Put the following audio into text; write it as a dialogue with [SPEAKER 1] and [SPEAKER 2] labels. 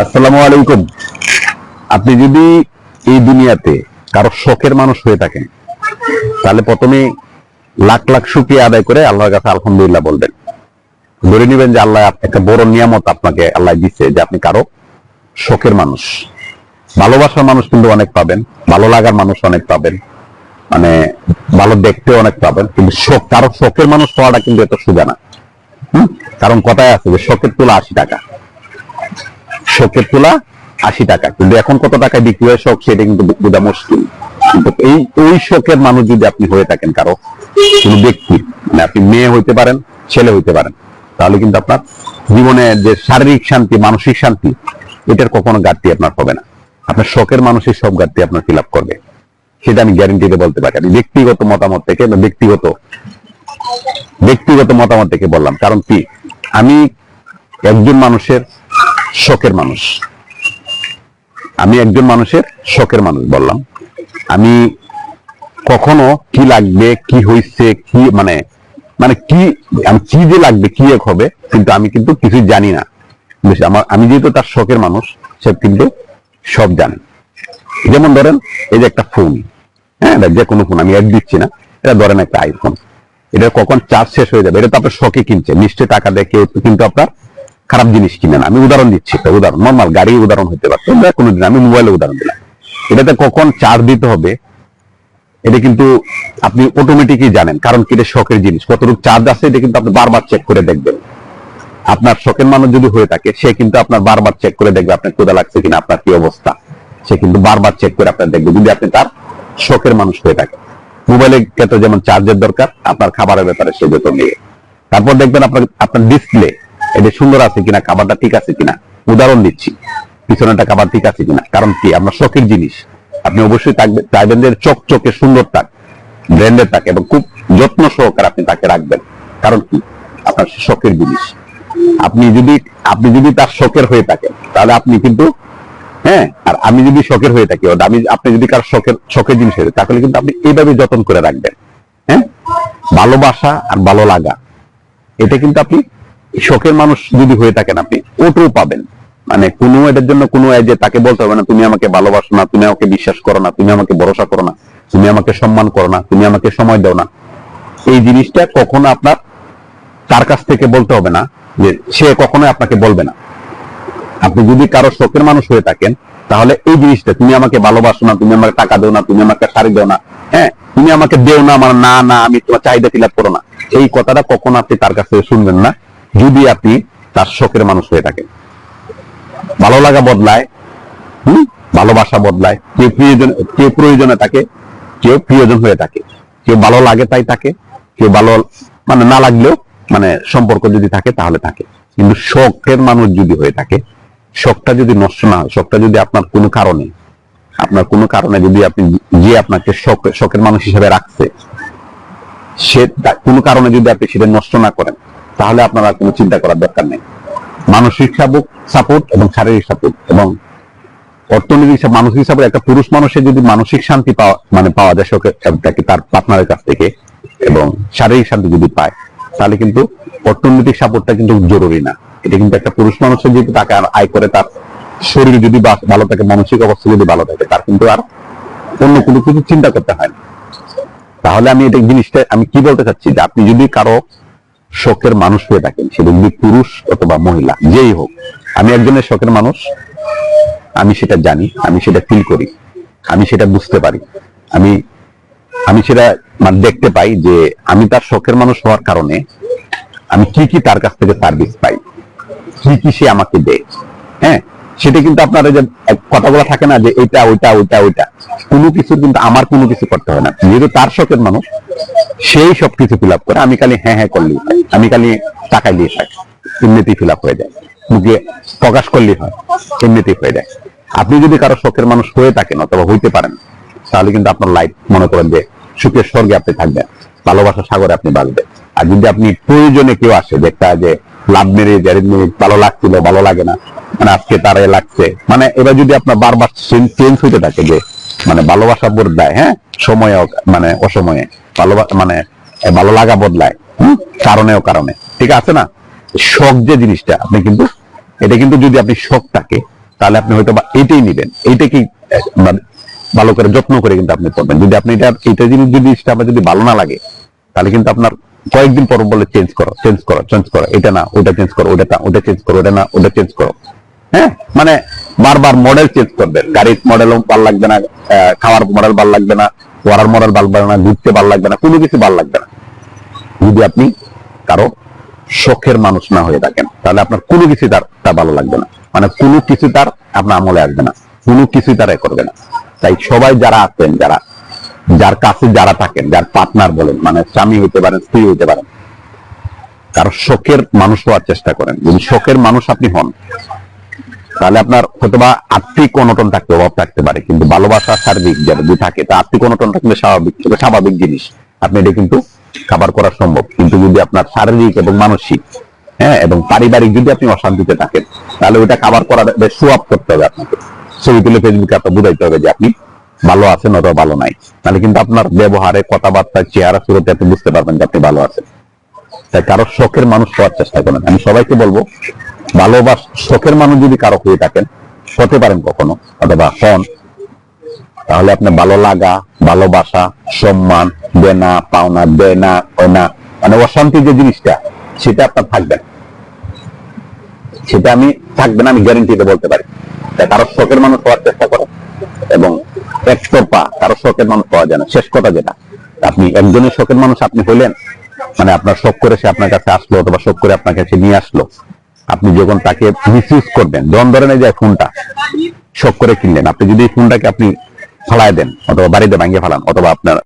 [SPEAKER 1] আসসালামু আলাইকুম। আপনি যদি এই দুনিয়াতে কারো শখের মানুষ হয়ে থাকেন, তাহলে প্রথমে লাখ লাখ শুকরিয়া আদায় করে আল্লাহর কাছে আলহামদুলিল্লাহ বলবেন। ধরে নিবেন যে আল্লাহ একটা বড় নিয়ামত আপনাকে আল্লাহ দিচ্ছে, যে আপনি কারো শখের মানুষ। ভালোবাসার মানুষ কিন্তু অনেক পাবেন, ভালো লাগার মানুষ অনেক পাবেন, মানে ভালো দেখতে অনেক পাবেন, কিন্তু শখ, কারো শখের মানুষ পাওয়াটা কিন্তু এত সোজা না। কারণ কথায় আছে যে শখের তোলা 80 টাকা, শখের তোলা 80 টাকা, কিন্তু এখন কত টাকায় বিক্রি হয় শখ, সেটা কিন্তু বোঝা মুশকিল। কিন্তু ওই শখের মানুষ যদি আপনি হয়ে থাকেন কারো, কোনো ব্যক্তি, মানে আপনি মেয়ে হইতে পারেন, ছেলে হইতে পারেন, তাহলে কিন্তু আপনার জীবনে যে শারীরিক শান্তি, মানসিক শান্তি, এটার কখনো ঘাটতি আপনার হবে না। আপনার শখের মানুষের সব ঘাটতি আপনার ফিল আপ করবে, সেটা আমি গ্যারান্টি দিয়ে বলতে পারি। আমি ব্যক্তিগত মতামত থেকে, ব্যক্তিগত মতামত থেকে বললাম। কারণ কি, আমি একজন মানুষের শখের মানুষ, বললাম। আমি কখনো কি লাগবে, কি হয়েছে, কি মানে মানে কি আমি কি যে লাগবে, কি এক হবে, কিন্তু আমি কিন্তু কিছু জানি না। আমি যেহেতু তার শখের মানুষ, সে কিন্তু সব জানে। যেমন ধরেন, এই যে একটা ফোন, হ্যাঁ, যে কোনো ফোন, আমি অ্যাড দিচ্ছি না, এটা ধরেন একটা আইফোন, এটা কখন চার্জ শেষ হয়ে যাবে, এটা তো আপনার শখে কিনছে, নিশ্চয়ই টাকা দিয়ে কেউ কিন্তু আপনার খারাপ জিনিস কিনে না। আমি উদাহরণ দিচ্ছি, উদাহরণ নর্মাল গাড়ি উদাহরণ হতে পারতো, কোনোদিন আমি মোবাইলে উদাহরণ দিলাম। এটাতে কখন চার্জ দিতে হবে, এটা কিন্তু আপনি অটোমেটিকই জানেন, কারণ কি এটা শখের জিনিস। কতটুকু চার্জ আছে এটা কিন্তু আপনি বারবার চেক করে দেখবেন। আপনার শখের মানুষ যদি হয়ে থাকে, সে কিন্তু আপনার বারবার চেক করে দেখবে আপনার ক্ষুধা লাগছে কিনা, আপনার কি অবস্থা, সে কিন্তু বারবার চেক করে আপনার দেখবে, যদি আপনি তার শখের মানুষ হয়ে থাকে। মোবাইলের ক্ষেত্রে যেমন চার্জের দরকার, আপনার খাবারের ব্যাপারে সে যত নিয়ে। তারপর দেখবেন আপনার ডিসপ্লে এটা সুন্দর আছে কিনা, খাবারটা ঠিক আছে কিনা, উদাহরণ দিচ্ছি, পিছনেটা খাবার ঠিক আছে কিনা। কারণ কি, আপনার শখের জিনিস, আপনি অবশ্যই চাইবেন যে চকচকে সুন্দর থাক, ব্র্যান্ডের থাকে, এবং খুব যত্ন সহকারে আপনি তাকে রাখবেন। কারণ কি, আপনার শখের জিনিস। আপনি যদি তার শখের হয়ে থাকেন, তাহলে আপনি কিন্তু, হ্যাঁ, আর আমি যদি শখের হয়ে থাকি, আপনি যদি কারো শখের জিনিস হয়ে, তাহলে কিন্তু আপনি এইভাবে যত্ন করে রাখবেন। হ্যাঁ, ভালোবাসা আর ভালো লাগা, এটা কিন্তু আপনি শখের মানুষ যদি হয়ে থাকেন, আপনি ওটাও পাবেন। মানে কোনো এটার জন্য কোনো যে তাকে বলতে হবে না, তুমি আমাকে ভালোবাসো না, তুমি আমাকে বিশ্বাস করো না, তুমি আমাকে ভরসা করো না, তুমি আমাকে সম্মান করো না, তুমি আমাকে সময় দাও না। এই জিনিসটা কখনো আপনার তার কাছ থেকে বলতে হবে না, যে সে কখনোই আপনাকে বলবে না। আপনি যদি কারো শখের মানুষ হয়ে থাকেন, তাহলে এই জিনিসটা, তুমি আমাকে ভালোবাসো না, তুমি আমাকে টাকা দেও না, তুমি আমাকে শাড়ি দেও না, হ্যাঁ, তুমি আমাকে দেও না, আমার না না, আমি তোমার চাহিদা ফিল আপ করো না, এই কথাটা কখনো আপনি তার কাছে শুনবেন না, যদি আপনি তার শখের মানুষ হয়ে থাকেন। ভালো লাগা বদলায়, ভালোবাসা বদলায়, কেউ প্রয়োজনে থাকে, কেউ প্রিয়জন হয়ে থাকে, কেউ ভালো লাগে তাই থাকে, কেউ ভালো মানে না লাগলেও, মানে সম্পর্ক যদি থাকে তাহলে থাকে। কিন্তু শখের মানুষ যদি হয়ে থাকে, শখটা যদি নষ্ট না হয়, শখটা যদি আপনার কোনো কারণে যদি আপনি, যে আপনাকে শখের মানুষ হিসেবে রাখছে, সে কোনো কারণে যদি আপনি সেটা নষ্ট না করেন, তাহলে আপনার আর কোনো চিন্তা করার দরকার নেই। মানসিক সাপোর্ট এবং শারীরিক সাপোর্ট এবং অর্থনৈতিক মানসিক সাপোর্ট, একটা পুরুষ মানুষের যদি মানসিক শান্তি পাওয়া যায় তার পার্টনারের কাছ থেকে, এবং শারীরিক শান্তি যদি পায়, তাহলে কিন্তু অর্থনৈতিক সাপোর্টটা কিন্তু জরুরি না। এটা কিন্তু একটা পুরুষ মানুষের যদি টাকা আয় করে, তার শরীর যদি ভালো থাকে, মানসিক অবস্থা যদি ভালো থাকে, তার কিন্তু আর অন্য কোনো কিছু চিন্তা করতে হয় না। তাহলে আমি এটা জিনিসটা আমি কি বলতে চাচ্ছি, যে আপনি যদি কারো শখের মানুষ হয়ে থাকেন, সেটা যদি পুরুষ অথবা মহিলা যেই হোক, আমি একজনের শখের মানুষ, আমি সেটা জানি, আমি সেটা ফিল করি, আমি সেটা বুঝতে পারি, আমি সেটা মানে দেখতে পাই, যে আমি তার শখের মানুষ হওয়ার কারণে আমি কি কি তার কাছ থেকে সার্ভিস পাই, কি কি সে আমাকে দেয়। হ্যাঁ, সেটা কিন্তু আপনার যে কথাগুলো থাকে না, যে এটা ওইটা ওইটা ওইটা, কোনো কিছু কিন্তু আমার কোনো কিছু করতে হয় না। যেহেতু তার শখের মানুষ, সেই সব কিছু ফিল আপ করে, আমি খালি হ্যাঁ হ্যাঁ করলেই হয়, আমি খালি টাকায় দিয়ে থাকি, এমনিতেই ফিল আপ হয়ে যায়, মুখে প্রকাশ করলেই হয়, এমনিতেই হয়ে যায়। আপনি যদি কারো শখের মানুষ হয়ে থাকেন অথবা হইতে পারেন, তাহলে কিন্তু আপনার লাইফ, মনে করেন যে সুখের স্বর্গে আপনি থাকবেন, ভালোবাসার সাগরে আপনি বাঁচবেন। আর যদি আপনি প্রয়োজনে কেউ আসে, দেখতা যে লাভ মেরে ভালো লাগছিল, ভালো লাগে না, মানে আজকে তার লাগছে, মানে এবার যদি আপনার বারবার চেঞ্জ হইতে থাকে, যে মানে ভালোবাসা বদলায়, হ্যাঁ, সময়ে মানে অসময়ে মানে ভালো লাগা বদলায়, কারণে ঠিক আছে না। শখ যে জিনিসটা, আপনি কিন্তু এটা কিন্তু যদি আপনি শখটাকে তাহলে আপনি হয়তো বা এইটাই নিবেন, এইটাকেই ভালো করে যত্ন করে কিন্তু আপনি করবেন। যদি আপনি এইটা জিনিসটা আপনার যদি ভালো না লাগে, তাহলে কিন্তু আপনার কয়েকদিন পর বলে চেঞ্জ করো, এটা না ওটা চেঞ্জ করো, ওটা চেঞ্জ করো, ওটা না ওটা চেঞ্জ করো। হ্যাঁ, মানে বারবার মডেল চেঞ্জ করবেন, গাড়ির মডেলও ভালো লাগবে না, খাওয়ার মডেল ভালো লাগবে না, পড়ার মডেল ভালো লাগবে না, ঘুরতে ভালো লাগবে না, কোনো কিছু ভালো লাগবে না। যদি আপনি কারো শখের মানুষ না হয়ে থাকেন, তাহলে আপনার কোনো কিছু তার ভালো লাগবে না, মানে কোনো কিছু তার আপনার আমলে আসবে না, কোনো কিছুই তারা করবে না। তাই সবাই যারা আছেন, যার কাছে যারা থাকেন, যার পার্টনার বলেন, মানে স্বামী হইতে পারেন, স্ত্রী হইতে পারেন, কারো শখের মানুষ হওয়ার চেষ্টা করেন। যদি শখের মানুষ আপনি হন, তাহলে আপনার হয়তোবা আর্থিক অনটন থাকতে, অভাব থাকতে পারে, কিন্তু ভালোবাসা সার্বিক যদি থাকে, তা আর্থিক অনটন থাকলে স্বাভাবিক জিনিস, আপনি এটা কিন্তু খাবার করা সম্ভব। কিন্তু যদি আপনার শারীরিক এবং মানসিক, হ্যাঁ, এবং পারিবারিক যদি আপনি অশান্তিতে থাকেন, তাহলে ওইটা খাবার করার শো আপ করতে হবে আপনাকে, ছবি তুলে ফেসবুকে আপনার বুঝাইতে হবে যে আপনি ভালো আছেন অথবা ভালো নাই। তাহলে কিন্তু আপনার ব্যবহারে, কথাবার্তায়, চেহারা শুরুতে আপনি বুঝতে পারবেন যে আপনি ভালো আছেন। তাই কারো শখের মানুষ হওয়ার চেষ্টা করেন। আমি সবাইকে বলবো, শখের মানুষ যদি কারো হয়ে থাকেন, হতে পারেন কখনো অথবা হন, তাহলে আপনার ভালো লাগা, ভালোবাসা, সম্মান, দেনা পাওনা, দেনা না, মানে অশান্তি যে জিনিসটা, সেটা আপনার থাকবে না, সেটা আমি গ্যারেন্টিতে বলতে পারি। তাই কারো শখের মানুষ হওয়ার চেষ্টা করেন, এবং একতরফা কারো শখের মানুষ পাওয়া যায় না। শেষ কথা যেটা, আপনি একজনের শখের মানুষ আপনি হইলেন, মানে আপনার শখ করে সে আপনার কাছে আসলো, অথবা শখ করে আপনার কাছে নিয়ে আসলো, আপনি যখন তাকে মিসইউজ করবেন, যখন ধরেন এই যে ফোনটা শখ করে কিনলেন, আপনি যদি এই ফোনটাকে আপনি ফালাই দেন, অথবা বাড়িতে ভাঙিয়ে ফেলান, অথবা আপনার